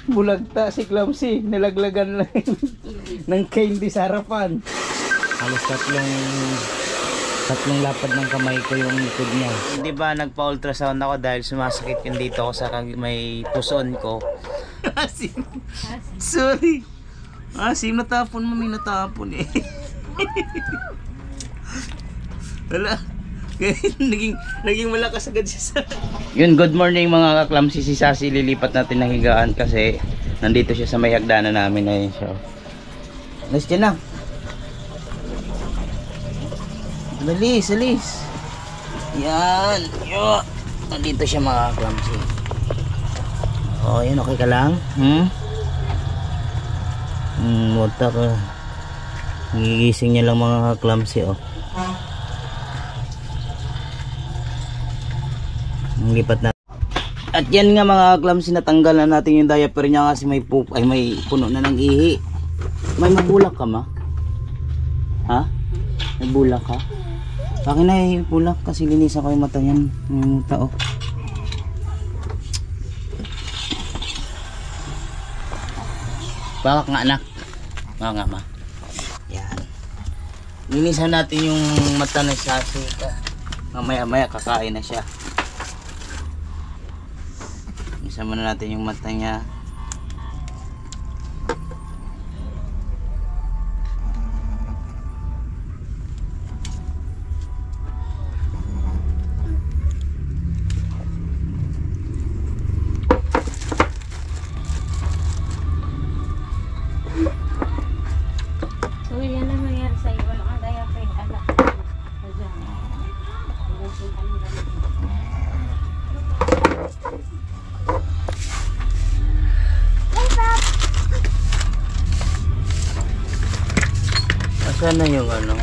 Bulagta si Clumsy, nilaglagan lang ng candy sa harapan. Halos tatlong lapad ng kamay ko yung likod niya. Hindi ba nagpa-ultrasound ako dahil sumasakit yung dito ko sa may puson ko. Sorry. Sino natapon mo? May natapon eh. Wala. naging malakas agad siya. Yun, good morning mga ka-Clumsy. Si Sassy lilipat natin ng higaan kasi nandito siya sa may hagdanan namin. Ayun siya. Alis dyan na. Alis. Yan. Yo. Nandito siya mga ka-Clumsy. Oh, yun, okay ka lang? Wata ka. Gigising niya lang mga ka-Clumsy, oh. Lipat na. At yan nga mga ka-Clumsy, natanggal na natin yung diaper niya kasi may puno na ng ihi. May mabulak ka ma? Ha? May bulak ka? Bakit na bulak? Kasi linisan ko yung mata niyan. Yung tao. Bakit nga anak? Bakit nga ma? Yan. Linisan natin yung mata na Sassy. Mamaya kakain na siya. Linisan muna natin yung mata niya. Sana yung ano.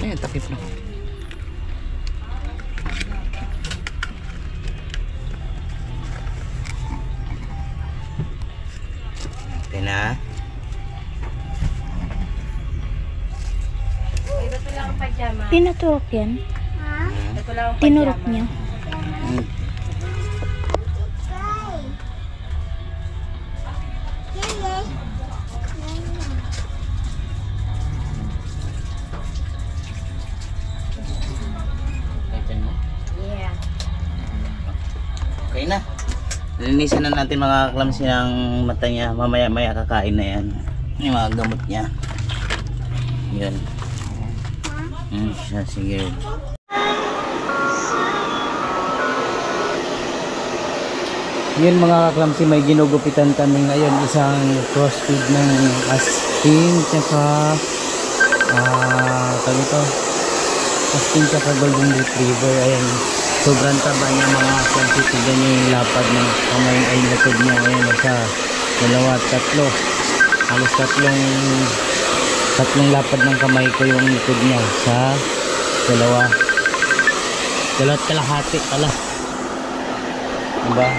Ayun, takip na. Na. Pinaturok yan? Tinurok niya? Okay na. Linisan na natin mga ka-Clumsy ng mata niya. Mamaya kakain na yan. Yung mga gamot niya. Yun. Sige. Yun mga ka-Clumsy, may ginugupitan kami ngayon. Isang crossfeed ng Aspin tsaka Aspin tsaka Golden Retriever. Ayan. Sobrang taba niya mga ka-Clumsy. Tignan niyo yung lapad ng kamay ay likod niya. Ayan, nasa dalawa, tatlo. Halos tatlong lapad ng kamay ko yung likod niya sa dalawa't kalahati pala. Diba?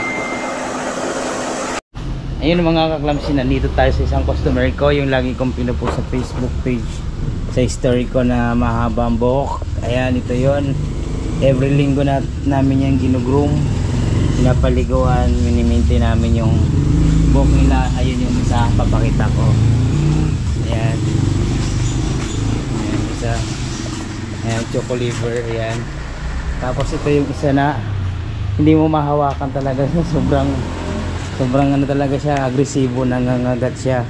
Ayun mga ka-Clumsy, nandito tayo sa isang customer ko. Yung lagi kong pinupost sa Facebook page, sa story ko na mahaba ang buhok. Ayan, ito yon. Every linggo namin yung ginugroom, pinapaliguan, minimaintain namin yung buhok nila. Ayun yung isa, papakita ko. Ayan. Ayan isa. Ayan, choco liver. Ayan. Tapos ito yung isa na hindi mo mahawakan talaga. sobrang ano talaga siya, agresibo, nangangagat siya.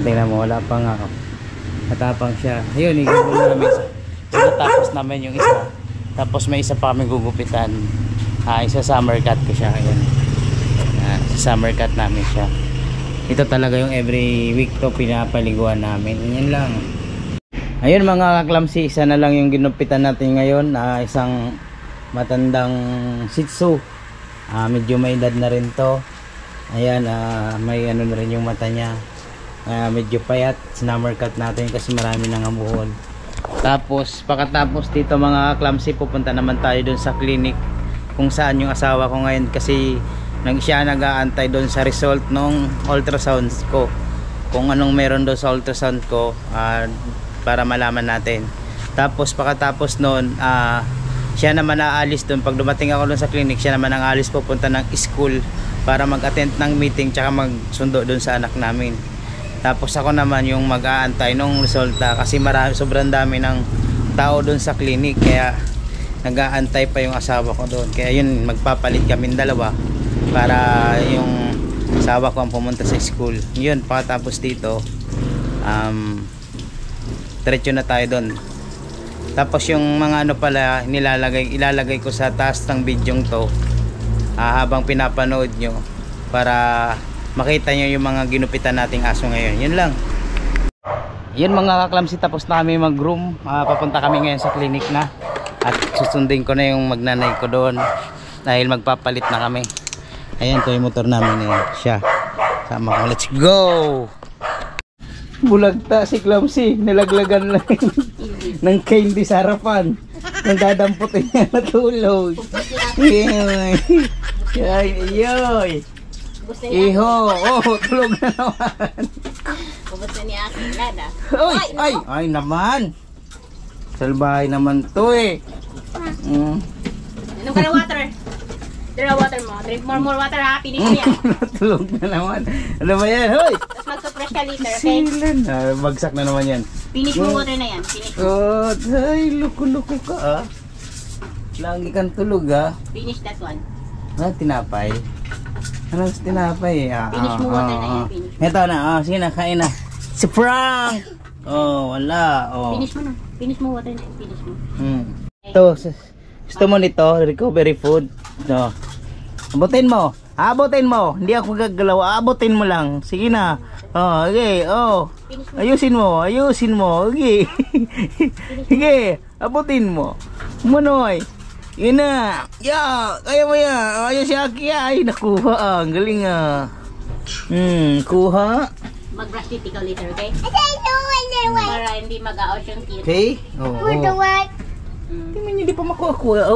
Tingnan mo, wala pa nga. Matapang siya. Ayun, igugol namin. Tapos namin yung isa. Tapos may isa pa kami gugupitan. Isa summer cut ko siya. Ayan. Summer cut namin siya. Ito talaga yung every week to pinapaliguan namin. Yan lang. Ayun mga ka-Clumsy, isa na lang yung ginupitan natin ngayon. Isang matandang Shih Tzu. Medyo may edad na rin to. Ayan, may ano na rin yung mata niya. Medyo payat. Summer cut natin kasi marami nang amuhon. Tapos pagkatapos dito mga clumsy, pupunta naman tayo doon sa clinic kung saan yung asawa ko ngayon, kasi siya nag-aantay doon sa result ng ultrasound ko, kung anong meron doon sa ultrasound ko, para malaman natin. Tapos pagkatapos noon, siya naman aalis doon. Pag dumating ako doon sa clinic, siya naman ang aalis pupunta ng school para mag-attend ng meeting tsaka magsundo doon sa anak namin. Tapos ako naman yung mag-aantay ng resulta, kasi sobrang dami ng tao doon sa clinic, kaya nag-aantay pa yung asawa ko doon. Kaya yun, magpapalit kami dalawa para yung asawa ko ang pumunta sa school. Yun, pagkatapos dito diretso na tayo doon. Tapos yung mga ano pala ilalagay ko sa taas ng bidyong to, habang pinapanood nyo, para makita nyo yung mga ginupitan nating aso ngayon. Yun lang. Yun mga kaklamsi, tapos na kami mag-groom. Papunta kami ngayon sa clinic na, at susundin ko na yung magnanay ko doon dahil magpapalit na kami. Ayan, ito yung motor namin eh. Siya, sama ko. Let's go! Bulagta si Clumsy, nilaglagan lang ng candy sa harapan. Nagdadamputin niya na tulog. Ay, iho, tulog na naman. Pupunta ni Aki, Lada. Ay naman. Salbahay naman to eh. Inom ka ng water. Drink water mo. Drink more water ha. Finish mo yan. Tulog na naman. Ano ba yan? Hoy! Tapos mag-suppress ka later, okay? Silan. Bagsak na naman yan. Finish mo water na yan. Finish mo. Ay, luko-luko ka Lagi kang tulog Finish that one. Tinapay. Anong tinapay Finish mo water na yan. Finish mo. Ito na. Sige na, kain na. Si Frank! Wala. Finish mo na. Finish mo water na yan. Finish mo. Ito, gusto mo nito? Recovery food. No. Abutin mo. Hindi ako gagalaw. Abutin mo lang. Sige na. Okay. Ayusin mo. Okay. Sige. Abutin mo. Manoy. Yun na. Kaya mo yan. Ayun si Aki. Ay, nakuha. Ang galing kuha. Mag-brush teeth ikaw later, okay? Para hindi mag-out yung teeth. Okay? Tingnan hindi pa makuha.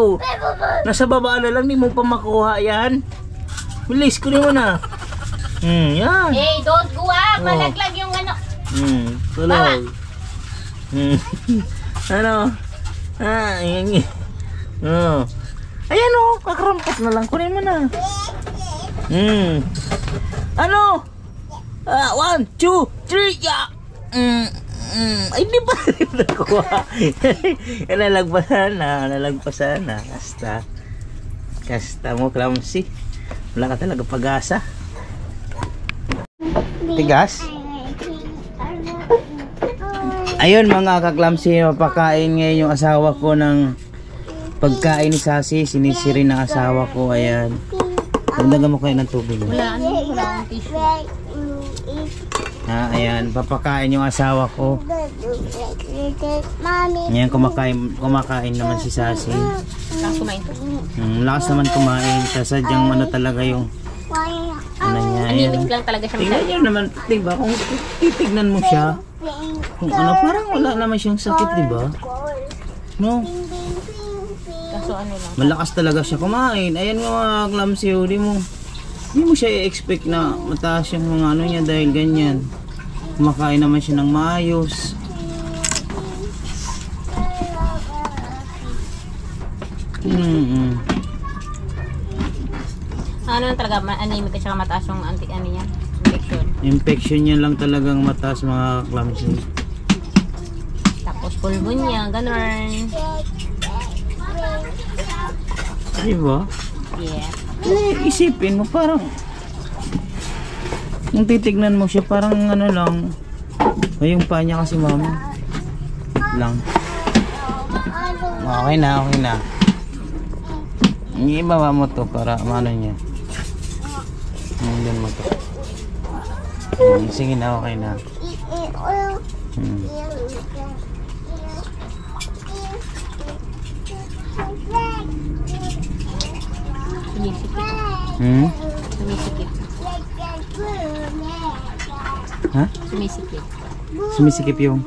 Nasa baba na lang, hindi mo pa makuha yan. Bilis, kunin mo na. Yan. Hey, don't go up! Malaglag yung ano. Tulog. Ano? Ayan kakarampot na lang. Kunin mo na. Ano? 1, 2, 3, ay, di ba nakuha? Nalagpasan na. Kasta mo, Clumsy. Wala ka talaga pag-asa. Tigas? Ayun mga ka-Clumsy, mapakain ngayon yung asawa ko ng pagkain ni Sassy. Sinisiri ng asawa ko. Ayan. Pagdagan mo kayo ng tubig. Wala akong tissue. Ayan, papakain yung asawa ko. Ayan, kumakain naman si Sassy. Lakas kumain to. Lakas naman kumain. Kasadyang talaga yung ano niya. Anemic lang talaga siya. Tingnan nyo naman, diba? Kung titignan mo siya, kung parang wala naman siyang sakit, diba? No? Kaso ano lang. Malakas talaga siya kumain. Ayan mga Clumsy, di mo siya i-expect na mataas yung mga ano niya dahil ganyan. Kumakain naman siya ng maayos. Ano lang talaga, anemic at saka mataas yung infection. Infection niya lang talagang mataas mga Clumsy. Tapos pulmonya, ganun. Diba? Yeah. Isipin mo parang kung titignan mo siya parang ano lang yung paa niya kasi mama lang. Okay na ibaba mo to para ano niya yun mo to. Sige na, okay na. Sumisikip. Ha? Sumisikip. Sumisikip yung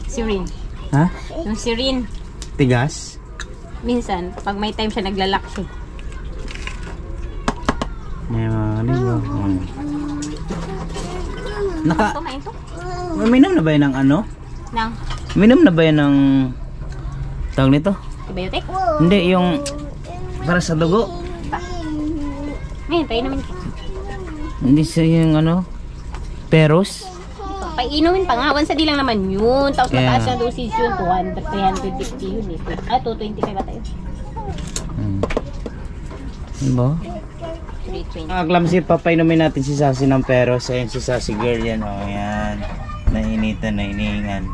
Si Rin. Ha? Yung si Rin. Tigas? Minsan, pag may time siya, naglalak siya. May mga libo. Naka, Kumain to? minom na ba yan ng ano? Nang Minom na ba yan ng tawag nito? antibiotic? Hindi, yung para sa dugo. Ngayon, tayo naman. Hindi sa yung ano? Peros? Painumin pa nga. Once a day lang naman yun. Tapos Kaya mataas na dosage yun. 350 yun eh. 225 ba tayo? Ano ba? 320. Glamsi, papainumin natin si Sassy ng Peros. Ayan si Sassy girl yan. O, yan. Nainitan, nainingan.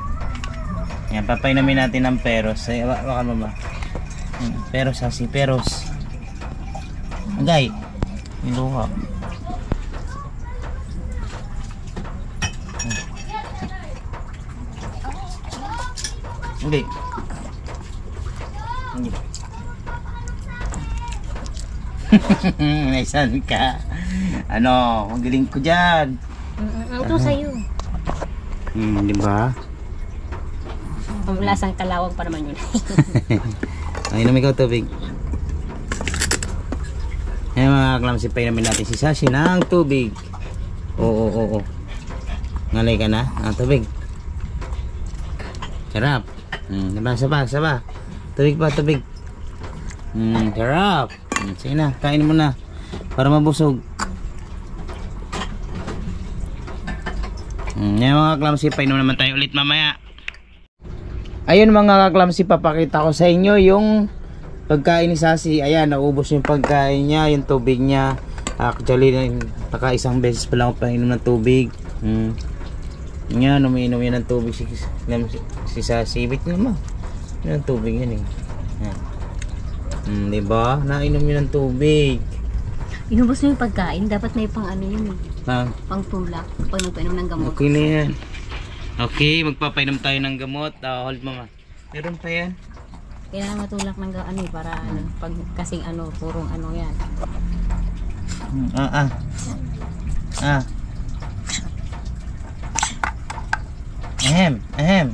Yan, papainumin natin ng Peros. Ay, baka mo ba? Peros, Sassy, Peros. Agay. Niluha. Hindi. Hindi. Naisan ka. Ano, magaling ko dyan. Ito sa'yo. Di ba? Ang lasang kalawag pa naman yun. Ang inom ikaw tubig. Ayan mga klamsi, painamin natin si Sassy ng tubig. Oo. Ngalay ka na? Ang tubig. Sarap. Diba? Saba. Tubig pa, tubig. Sarap. Sige na, kain mo na. Para mabusog. Yan mga klamsi, painom naman tayo ulit mamaya. Ayun mga klamsi, papakita ko sa inyo yung pagkain ni Sassy. Ayan, naubos yung pagkain niya, yung tubig niya. Actually, naka-isang beses pa lang ako painom ng tubig. Yan, umiinom yan ng tubig si Sassy. Bit naman. Yan ang tubig yan eh. Yan. Diba? Nainom yun ng tubig. Inubos mo yung pagkain. Dapat may pang ano yun eh. Pang tulak. Pag nagpainom ng gamot. okay na yan. Okay, magpapainom tayo ng gamot. Hold mama. Meron pa yan. Kailangan matulak ng ano eh. Para ano. Pag kasing ano. Purong ano yan. Ahem.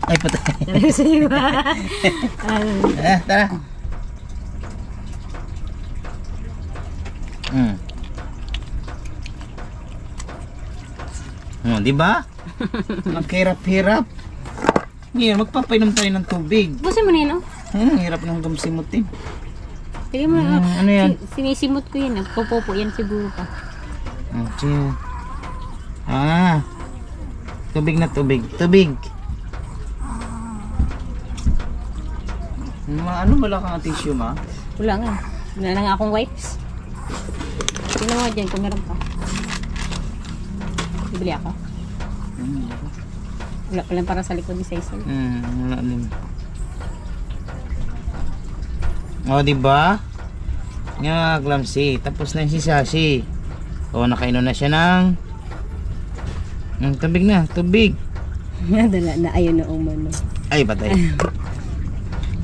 Ay, patay. Tara. Diba? Magkahirap-hirap. Ngayon, magpapainom tayo ng tubig. Busin mo na yun, oh. Hirap ng gamsimutin. Sige mo na. Ano yan? Sinisimot ko yan. Nagpopopo yan siguro pa. Tubig na tubig. Tubig. Ano wala kang tissue, ma? Wala nga. Wala na nga akong wipes. Sino nga dyan kung meron pa? Bibili ako. Wala pa lang para sa likod ni Cecil. Wala din. O, diba? Nga, Glamsi. Tapos na yung si Sassy. O, nakainom na siya ng tubig na. Tubig. Dala na ayaw na umano. Ay, patay.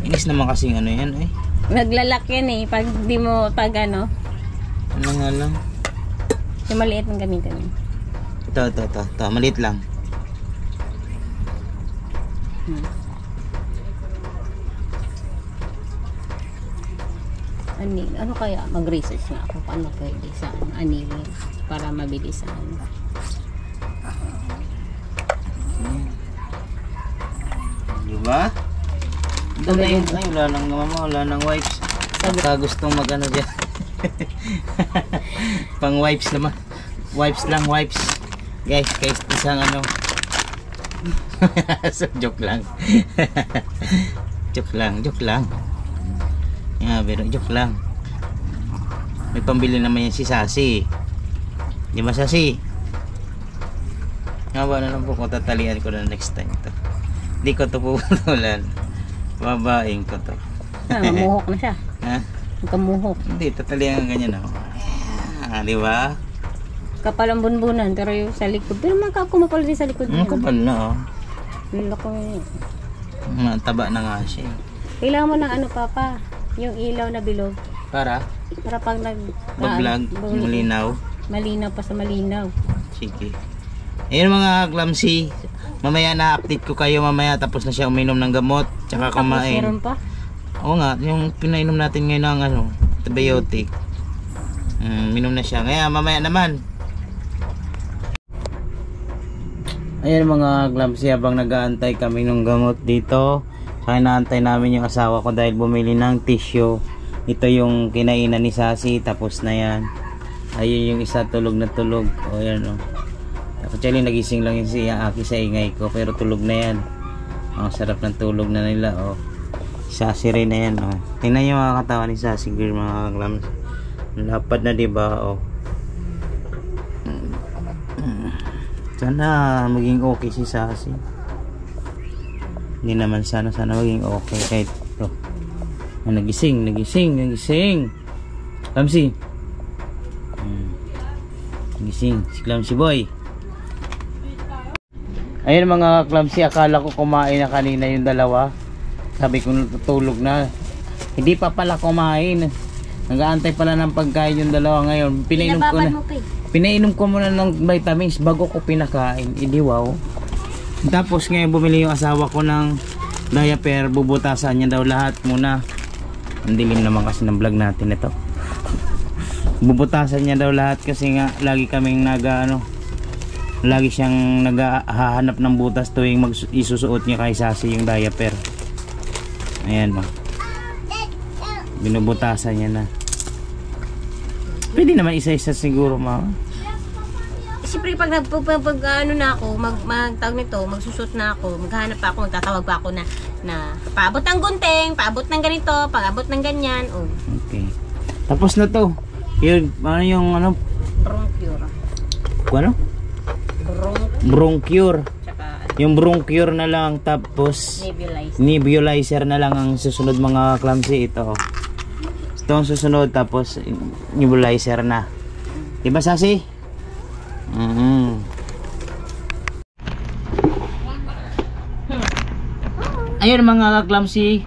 Inis naman kasing ano yan, eh. Naglalak yan eh. Pag di mo, pag ano. Ano nga lang. Yung maliit ng gamitan yun. Ito. Maliit lang. Ano kaya? Mag-research na ako paano pwede sa anilin para mabilisan. Diba? Ito na yun. Ay, wala nang mama, wala nang wipes. Baka gustong mag-ano dyan. Pang wipes naman. Wipes. Guys, isang ano. So, joke lang. Joke lang. Pero joke lang. May pambili naman yan si Sassy. Di ba, Sassy? Nga ba na lang po kung tatalian ko na next time ito. Hindi ko ito puputulan. Babaeng ko to. Mamuhok na siya. Ha? Magkamuhok. Hindi, tatalian ang ganyan ako. Di ba? Kapal ang bunbunan, pero yung sa likod. Pero kumapal din sa likod. Ang kapal na, oh. Lako. Mataba na nga siya. Kailangan mo ng ano, Papa? Yung ilaw na bilog. Para Pag vlog, malinaw. Malinaw pa sa malinaw. Sige. Ayun mga Glamsi, Mamaya na-update ko kayo mamaya tapos na siya uminom ng gamot. Tsaka kumain. Meron pa? Oo nga, yung pinainom natin ngayon ng antibiotic. Minom na siya. Kaya mamaya naman. Ayan mga Glamsi, habang nag-aantay kami ng gamot dito. Kaya naantay namin yung asawa ko dahil bumili ng tissue. Ito yung kinainan ni Sassy, tapos na yan. Ayun yung isa, tulog na tulog. O yan o. Actually nagising lang yun si Aki sa ingay ko, pero tulog na yan. Ang sarap ng tulog na nila o. Sassy rin na yan o. Tingnan yung mga katawan ni Sassy girl mga Glamsi. Lapad na diba o. Sana maging okay si Sassy. Hindi naman sana maging okay kahit ito. Nagising Glamsi. Nagising si Glamsi boy. Ayun mga Glamsi, akala ko kumain na kanina yung dalawa. Sabi ko natutulog na. Hindi pa pala kumain. Nag-aantay pala ng pagkain yung dalawa ngayon. Pinainom ko muna ng vitamins bago ko pinakain. Idi wow. Tapos ngayon bumili yung asawa ko ng diaper, bubutasan niya daw lahat muna. Ang dilim naman kasi ng vlog natin ito. Bubutasan niya daw lahat kasi nga lagi kaming lagi siyang naghahanap ng butas tuwing isusuot niya kay Sassy yung diaper. Ayan o. Binubutasan niya na. Pwede naman isa-isa siguro Siyempre pag na ako, tawag nito, magsusot na ako, maghahanap pa ako, magtatawag pa ako na paabot ng gunting, paabot ng ganito, pag-abot ng ganyan. Oh. Okay. Tapos na to. Yun, Bronchcure. Ano? Bronchcure. Yung bronchcure na lang, tapos nebulizer na lang ang susunod mga Glamsi. Ito. Ito ang susunod, tapos nebulizer na. Diba Sassy? Ayun mga Glamsi,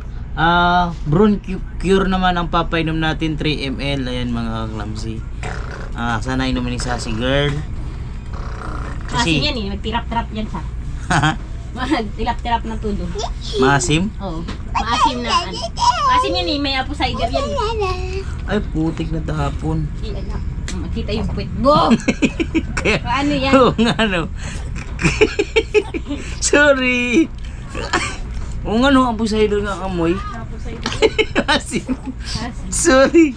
bronchcure naman ang papainom natin, 3 ml. Ayan mga Glamsi. Sana inumin ni Sassy girl. Kasi yan magtirap-tirap yan sa. Magtirap-tirap ng tulo. Maasim? Oo. Maasim na. Maasim yan may apple cider yan. Ay putik na tahapon. Makita yung puwet mo. Ano yan? Oo nga Sorry. Oo nga apple cider nga amoy. Asim. Sorry.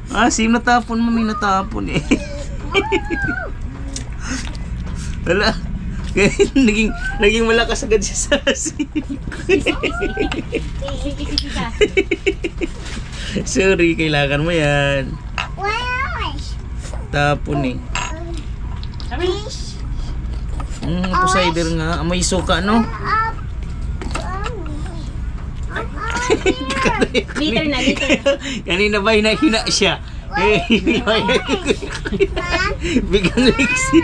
Asim natapon, mami natapon eh. Wala. Naging malakas agad si Sassy. Sorry, kailangan mo yan. Tapon eh. Apple cider nga. Amoy suka no? Liter na. Kanina ba hinahina siya? Bigang liksi.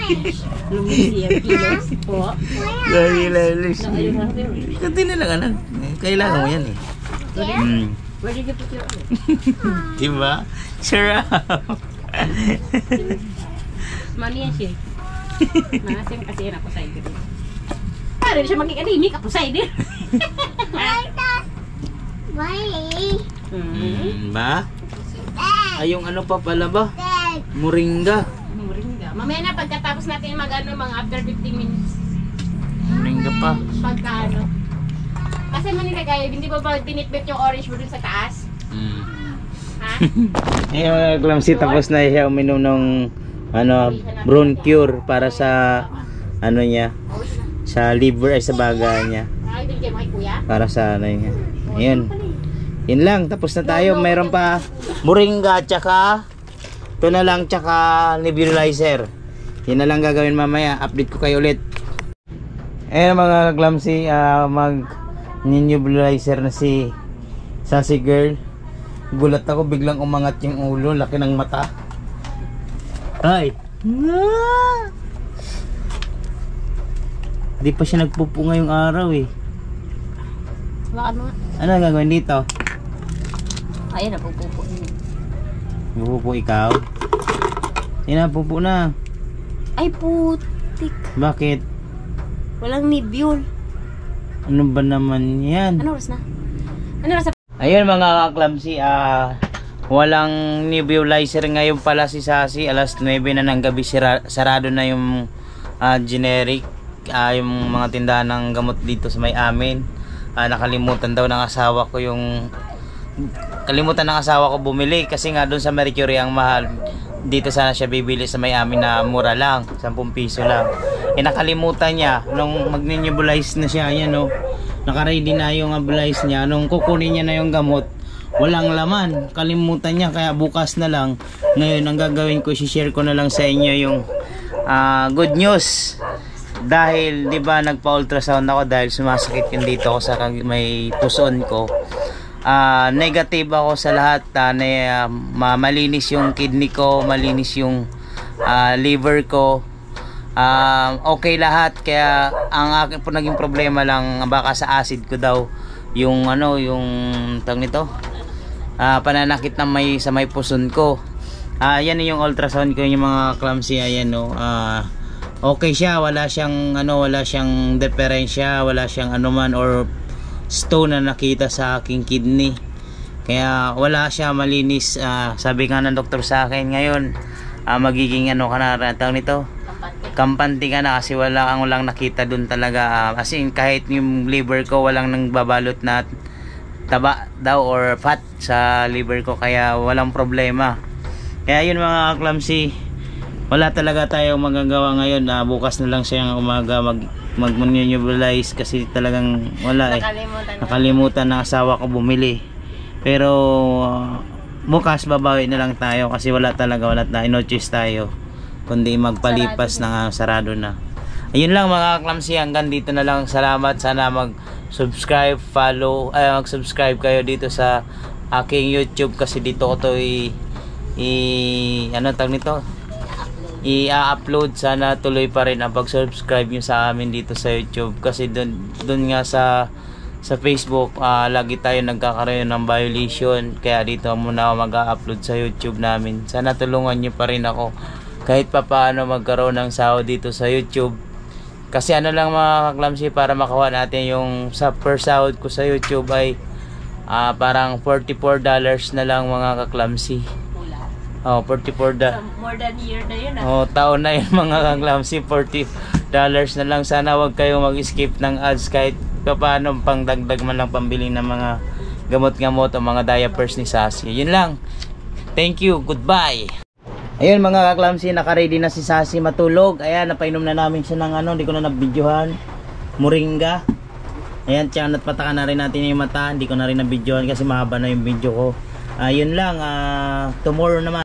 Lumisi ang kilos po. Kanti na lang anak. Kailangan mo yan eh. Where did you put your Diba? Sarap. Mali yan siya. Maasim kasi yan apple cider. Para siya maging anemic apple cider. Ba? Ay yung ano pa pala ba? Moringa. Mamaya na pagkatapos natin mga after 15 minutes. Moringa pa. Pagka kasi manilagay, hindi ba tinitbit yung orange mo dun sa taas? Ha? Eh mga Glamsi, tapos na siya uminom ng bronchcure para sa niya, sa liver ay sa baga niya. Para sa niya. Ayun. Yun lang, tapos na tayo. Mayroon pa moringa tsaka ito na lang tsaka nebulizer. Yun na lang gagawin mamaya. Update ko kayo ulit. Ayun mga Glamsi, mag-nebulizer na si Sassy girl. Gulat ako, biglang umangat yung ulo, laki ng mata. Ay. Di pa siya nagpupo ngayong araw eh. Bakit mo? Ano ang gagawin dito? Ayun, napupupo. Pupo ikaw? Sina pupo na. Ay putik. Bakit? Walang Nibule. Ano ba naman yan? Ano oras na? Ano oras na? Ayun mga kaklamsi, walang nebulizer ngayon pala si Sassy. Alas 9 na ng gabi, sarado na yung generic, yung mga tindahan ng gamot dito sa may amin. Nakalimutan daw ng asawa ko bumili kasi nga doon sa Mercury ang mahal. Dito sana siya bibili sa may amin na mura lang, 10 piso lang. Nakalimutan niya nung mag-nebulize na siya, ayan o. Naka-ready na yung nebulize niya. Nung kukunin niya na yung gamot, walang laman. Kalimutan niya, kaya bukas na lang. Ngayon ang gagawin ko, share ko na lang sa inyo yung good news. Dahil 'di ba nagpa-ultrasound ako dahil sumasakit yung dito ko sa may puson ko. Negative ako sa lahat, malinis yung kidney ko, malinis yung liver ko, okay lahat. Kaya ang akin po naging problema lang baka sa acid ko daw yung tawag nito, pananakit na sa may puson ko. Yan yung ultrasound ko, yung mga clumsy. Ayan okay siya, wala siyang diferensya, wala siyang anuman or stone na nakita sa aking kidney. Kaya wala siya, malinis. Sabi nga ng doktor sa akin ngayon, magiging ka na, tawag nito, kampante ka na kasi walang nakita dun talaga. As in, kahit yung liver ko walang nangbabalot na taba daw or fat sa liver ko, kaya walang problema. Kaya yun mga clumsy, wala talaga tayong magagawa ngayon. Bukas na lang siyang umaga mag-nebulize kasi talagang wala nakalimutan ng asawa ko bumili. Pero bukas babawi na lang tayo kasi wala na no choice tayo kundi magpalipas na sarado na. Ayun lang mga clumsy, hanggang dito na lang. Salamat, sana mag-subscribe, follow, mag-subscribe kayo dito sa aking YouTube kasi dito ko to i-upload. Sana tuloy pa rin ang pag-subscribe nyo sa amin dito sa YouTube kasi doon nga sa Facebook lagi tayo nagkakaroon ng violation, kaya dito muna ako mag-upload sa YouTube namin. Sana tulungan nyo pa rin ako kahit pa paano magkaroon ng sahod dito sa YouTube kasi lang mga kaklamsi, para makuha natin yung sa per sahod ko sa YouTube ay parang $44 na lang mga kaklamsi. $44. More than year na yun Taon na yun mga kaklamsi. $40 na lang. Sana wag kayong mag-skip ng ads kahit paano, pang dagdag man lang pambili ng mga gamot-gamot o mga diapers ni Sassy. Yun lang. Thank you. Goodbye. Ayun mga kaklamsi, naka-ready na si Sassy matulog. Ayan, napainom na namin siya ng hindi ko na nabidyohan, moringa. Ayan, tiyan at patakan na rin natin yung mata. Hindi ko na rin nabidyohan kasi mahaba na yung video ko. Yun lang, tomorrow naman